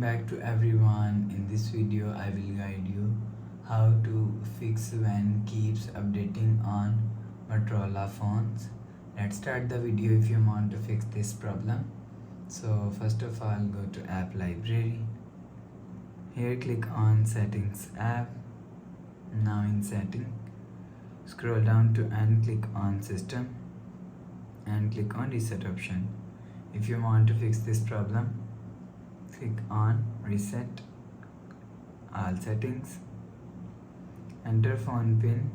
back to everyone. In this video I will guide you how to fix when keeps updating on Motorola phones. Let's start the video if you want to fix this problem. So first of all, go to app library. Here click on settings app. Now in setting, scroll down to and click on system and click on reset option. If you want to fix this problem, click on reset all settings, enter phone pin,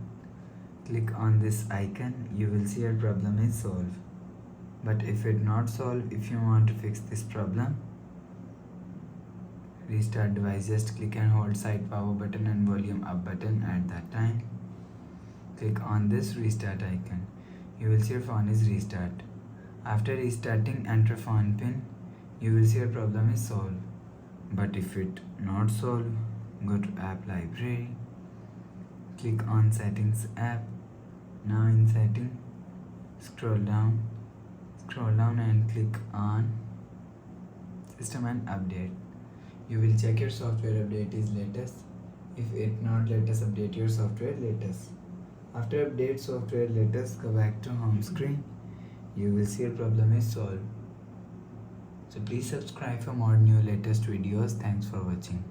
click on this icon. You will see your problem is solved. But if it not solved, if you want to fix this problem, restart device. Just click and hold side power button and volume up button at that time. Click on this restart icon. You will see your phone is restart. After restarting, enter phone pin. You will see your problem is solved. But if it not solved, go to app library, click on settings app. Now in setting, scroll down and click on system and update. You will check your software update is latest. If it not latest, update your software latest. After update software latest, go back to home screen. You will see your problem is solved. So please subscribe for more new latest videos. Thanks for watching.